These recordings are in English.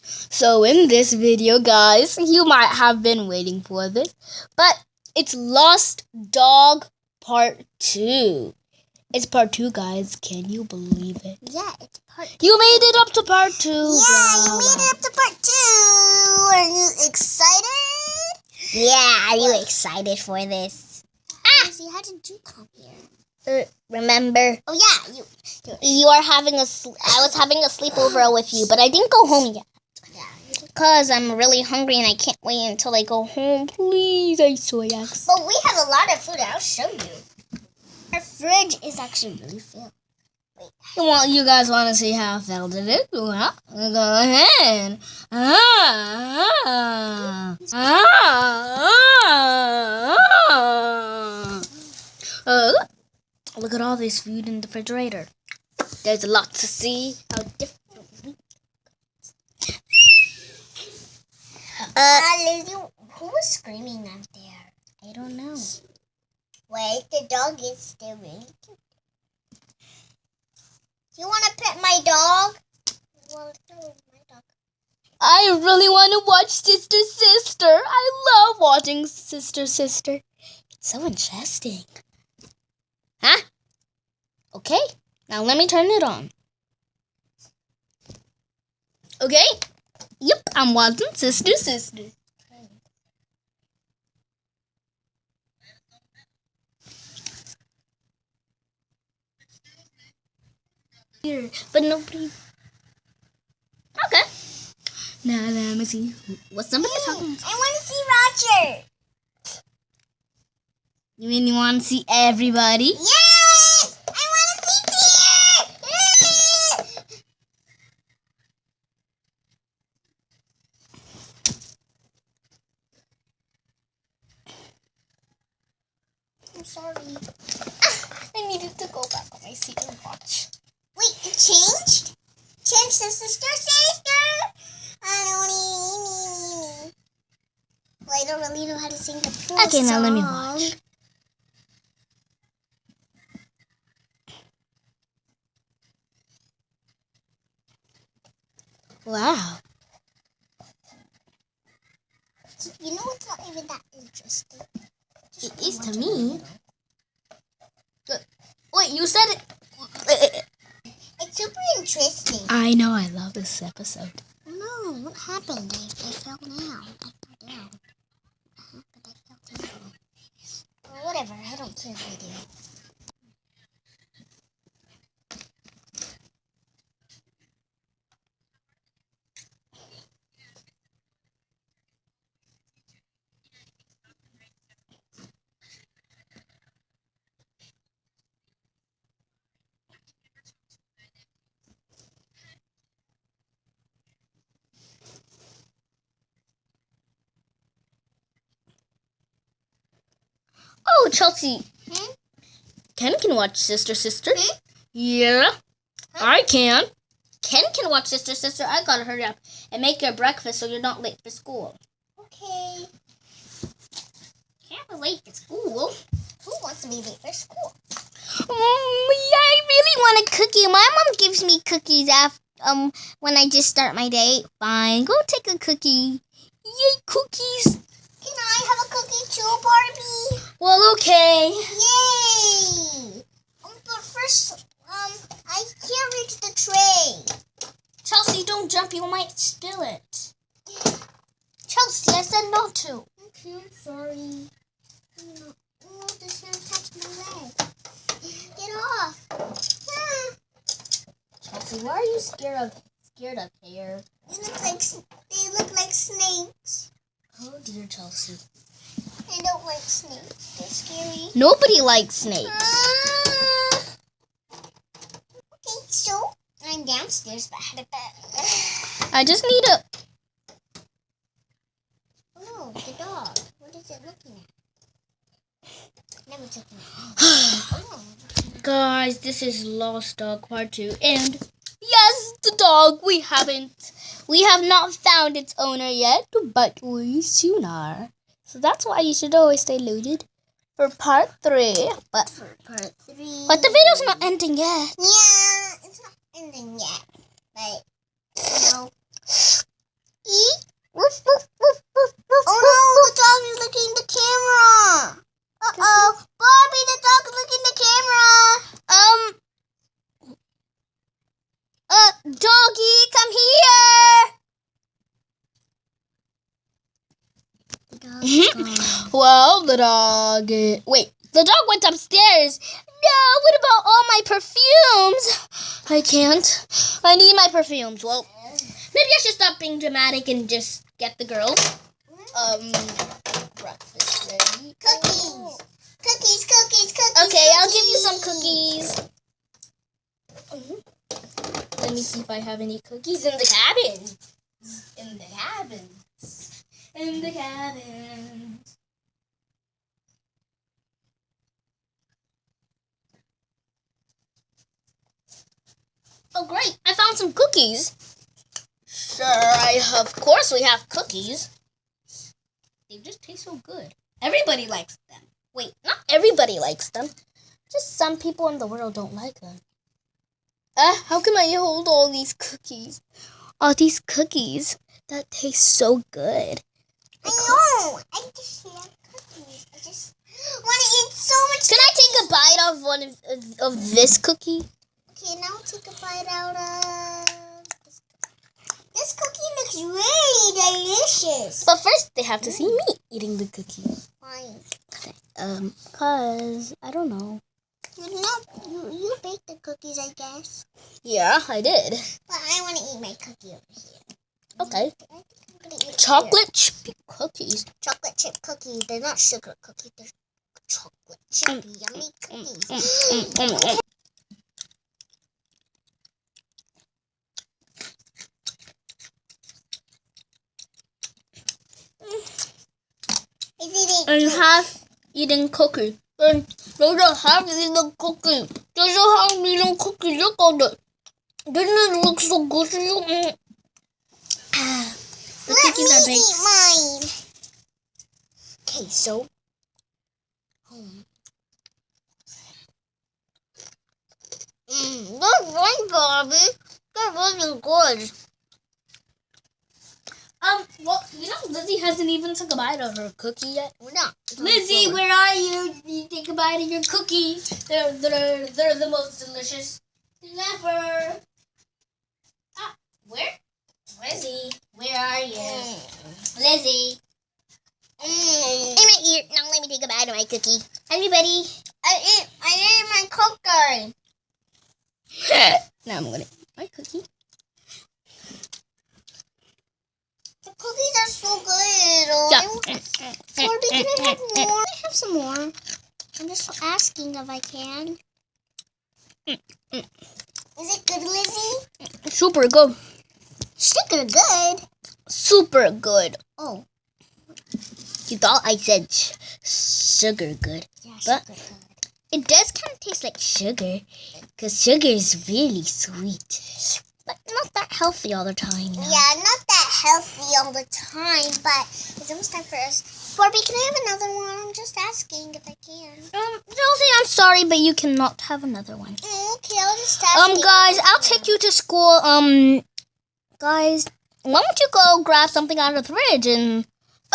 So in this video, guys, you might have been waiting for this, but it's Lost Dog Part 2. It's Part 2, guys. Can you believe it? Yeah, it's Part 2. You made it up to Part 2. Yeah, you made it up to Part 2. Are you excited? Yeah, are you excited for this? How did you come here? Remember? Oh yeah, You are having I was having a sleepover with you, but I didn't go home yet. Because I'm really hungry and I can't wait until I go home. Please, I swear. But we have a lot of food. I'll show you. Our fridge is actually really filled. Wait. Well, you guys want to see how filled it is? Well, go ahead. Look at all this food in the refrigerator. There's a lot to see. How different. Lizzie, who was screaming out there? I don't know. Wait, the dog is still really cute. Do you want to pet my dog? Well, no, my dog. I really want to watch Sister Sister. I love watching Sister Sister. It's so interesting. Huh? Okay, now let me turn it on. Okay? Yep, I'm watching Sister Sister. Here, but nobody. Okay. Now let me see. What's somebody talking about? I want to see Roger. You mean you want to see everybody? Yes! I want to see Peter! I'm sorry. I needed to go back on my seat and watch. Wait, it changed? Changed to Sister I don't need. Well, I don't really know how to sing the full Okay, now let me song. watch. Wow. You know it's not even that interesting. It is to me. Wait, you said it. It's super interesting. I know, I love this episode. No, what happened? I fell down. I fell down. What happened? I fell down. Well, whatever. I don't care if I do. Oh, Chelsea. Ken can watch Sister Sister. Yeah, I can. Ken can watch Sister Sister. I gotta hurry up and make your breakfast so you're not late for school. Okay. Can't be late for school. Who wants to be late for school? Yeah, I really want a cookie. My mom gives me cookies when I just start my day. Fine, go take a cookie. Yay, cookies. Can I have a cookie too, Barbie? Well, okay. Yay! But first, I can't reach the tray. Chelsea, don't jump. You might spill it. Chelsea, I said not to. Okay, I'm sorry. No, this hand touched my leg. Get off. Chelsea, why are you scared of hair? They look like snakes. Oh dear, Chelsea. I don't like snakes. They're scary. Nobody likes snakes. Okay, so I'm downstairs, but I had a bed. I just need a... Oh no, the dog. What is it looking at? Never took it. Guys, this is Lost Dog Part 2, and yes, the dog, we have not found its owner yet, but we soon are. So that's why you should always stay loaded for Part 3. But the video's not ending yet. Yeah, it's not ending yet, but Well, the dog... Wait, the dog went upstairs. No, what about all my perfumes? I can't. I need my perfumes. Well, maybe I should stop being dramatic and just get the girls. Breakfast ready. Cookies. Cookies. Okay, I'll give you some cookies. Let me see if I have any cookies in the cabin. In the cabin. Oh, great. I found some cookies. Sure, of course we have cookies. They just taste so good. Everybody likes them. Wait, not everybody likes them. Just some people in the world don't like them. How can I hold all these cookies? All these cookies that taste so good. I know. I just love cookies. I just want to eat so much. Can I take a bite of one of this cookie? Okay, now take a bite out of this cookie. Looks really delicious. But first, they have to see me eating the cookie. Fine. Cause I don't know. You baked the cookies, I guess. Yeah, I did. But I want to eat my cookie over here. Okay. I think I'm gonna eat it Chocolate chip cookies. chocolate chip cookies. They're not sugar cookies. They're chocolate chip yummy cookies. And half eating cookie. And there's a half eating cookie. There's a half eating cookie. Look at it. Doesn't it look so good to you? The cookies are baked. Eat mine. Okay, so. That's right, Bobby. That wasn't good. Well, you know, Lizzie hasn't even took a bite of her cookie yet. We're not. Lizzie, where are you? You take a bite of your cookie. They're the most delicious thing ever. Where? Lizzie, where are you? Lizzie. In my ear. Now let me take a bite of my cookie. Everybody, I ate my cookie. Now I'm gonna eat my cookie. The cookies are so good. Barbie, can I have more? I have some more. I'm just asking if I can. Is it good, Lizzie? Super good. Super good. Super good. Oh. You thought I said sugar good. Yeah, But- super good. It does kind of taste like sugar. Because sugar is really sweet. But not that healthy all the time. No. Yeah, not that healthy all the time, but it's almost time for us. Barbie, can I have another one? I'm just asking if I can. Josie, I'm sorry, but you cannot have another one. Okay, I'll just ask. Guys, I'll take you to school. Guys, why don't you go grab something out of the fridge and...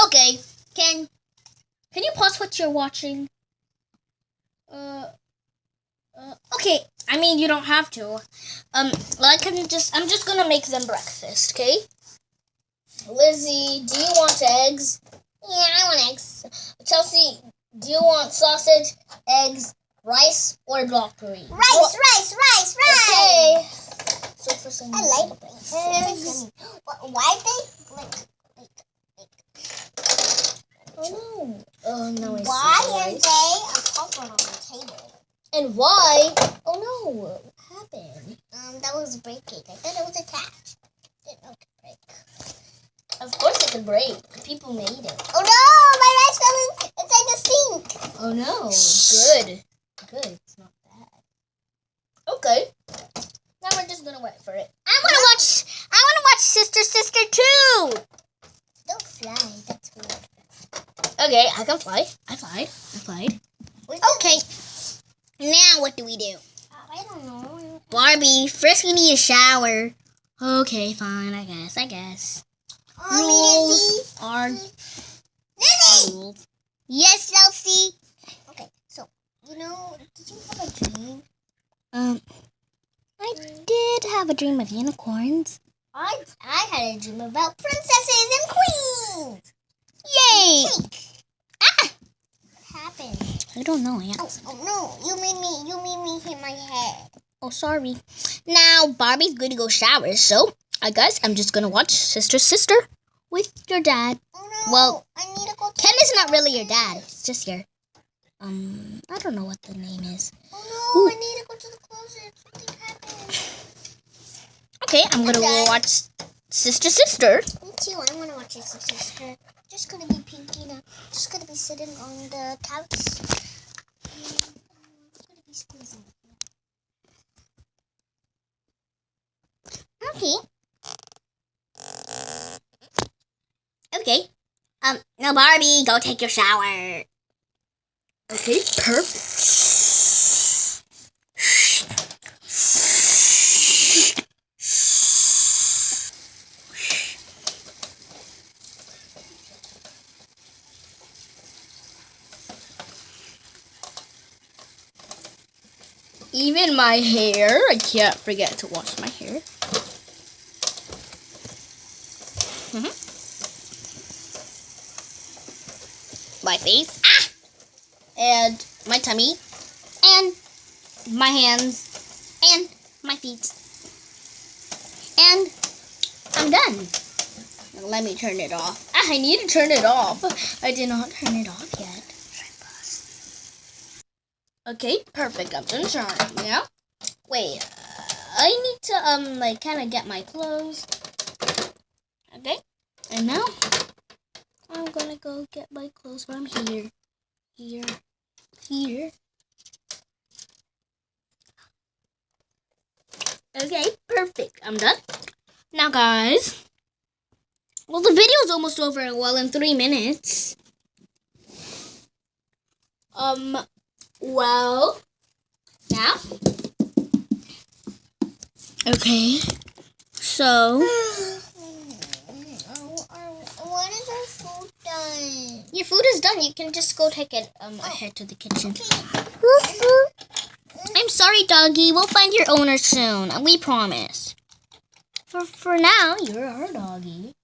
Okay, can you pause what you're watching? Okay, I mean, you don't have to. I'm just gonna make them breakfast, okay? Lizzie, do you want eggs? Yeah, I want eggs. Chelsea, do you want sausage, eggs, rice, or broccoli? Rice. Okay. So for some I like rice. Eggs. Why they like? Oh no. Oh no, I Why see. are they a popcorn on the table? And why? Oh no, what happened? That was a break cake. I thought it was attached. Didn't know it could break. Of course it could break. People made it. Oh no! My rice fell inside the sink. Oh no. Good. It's not bad. Okay. Now we're just gonna wait for it. I wanna watch Sister 2. Don't fly. That's weird. Okay, I can fly. I flied. Okay. Now what do we do? I don't know. Barbie, first we need a shower. Okay, fine. I guess. Rules are Lizzie! rules. Yes, Chelsea. Okay, so, did you have a dream? I did have a dream of unicorns. I had a dream about princesses and queens. Yay! Cake. happened? I don't know, Aunt. Oh no, you made me hit my head. Oh, sorry. Now, Barbie's going to go shower, so I guess I'm just going to watch Sister with your dad. Oh no, Well, I need to go to Ken is not really your dad. It's just your, I don't know what the name is. Oh no, Ooh. I need to go to the closet. Something happened. Okay, I'm going to Okay. watch Sister. Me too, I want to watch your sister. Just gonna be pinky now. Just gonna be sitting on the couch. Just gonna be squeezing. Okay. Okay. Now Barbie, go take your shower. Okay, perfect. Even my hair, I can't forget to wash my hair. My face, and my tummy, and my hands, and my feet, and I'm done. Now let me turn it off. I need to turn it off. I did not turn it off yet. Okay, perfect. I'm gonna turn it now. Wait, I need to like kind of get my clothes. Okay, and now I'm gonna go get my clothes from here. Okay, perfect. I'm done. Now, guys. Well, the video's almost over. Well, in 3 minutes. Well, now. Okay. So. When is our food done? Your food is done. You can just go take it ahead to the kitchen. I'm sorry, doggy. We'll find your owner soon. We promise. For now, you're our doggy.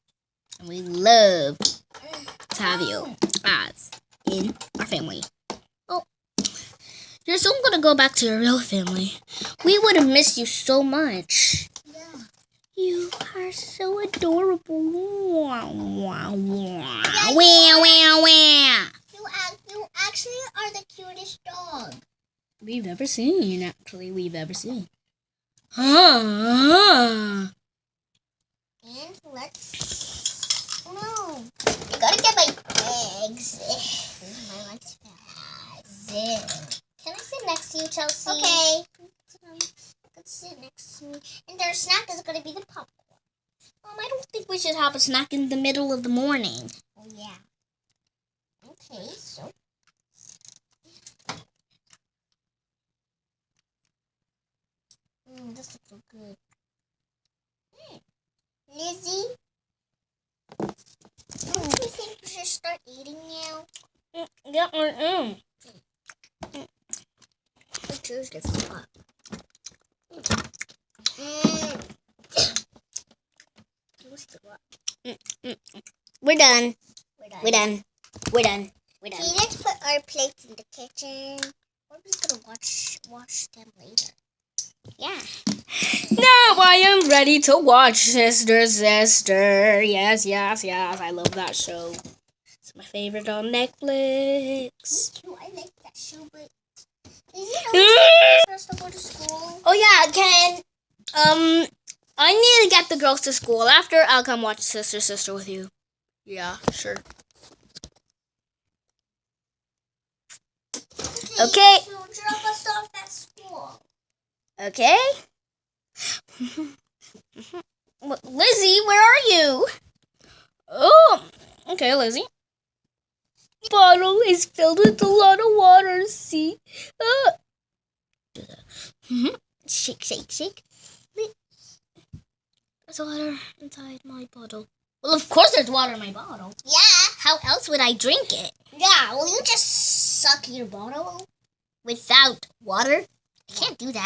And we love to have you as in our family. Oh, you're soon going to go back to your real family. We would have missed you so much. Yeah. You are so adorable. Wow, wow, wow. Yeah, Wow, wow, wow. You actually are the cutest dog. We've ever seen, actually. Huh. And let's... No. I gotta get my bags. My lunch bags. Can I sit next to you, Chelsea? Okay. Let's sit next to me. And their snack is gonna be the popcorn. I don't think we should have a snack in the middle of the morning. Oh, yeah. Okay, so... this looks so good. Lizzie? Don't you think we should start eating now? Yeah, I am. I choose this spot. We're done. We're done. Can Okay, let's put our plates in the kitchen. We're just gonna wash them later. Yeah. Now I am ready to watch Sister. Yes. I love that show. It's my favorite on Netflix. Me too. I like that show, but is it always for us to go to school? Oh yeah, Ken. I need to get the girls to school. After, I'll come watch Sister with you. Yeah, sure. Okay. So drop us off at school. Okay. Lizzie, where are you? Oh, okay, Lizzie. Bottle is filled with a lot of water. See? Do that. Shake. There's water inside my bottle. Well, of course there's water in my bottle. Yeah. How else would I drink it? Yeah. Will you just suck your bottle? Without water? I can't do that.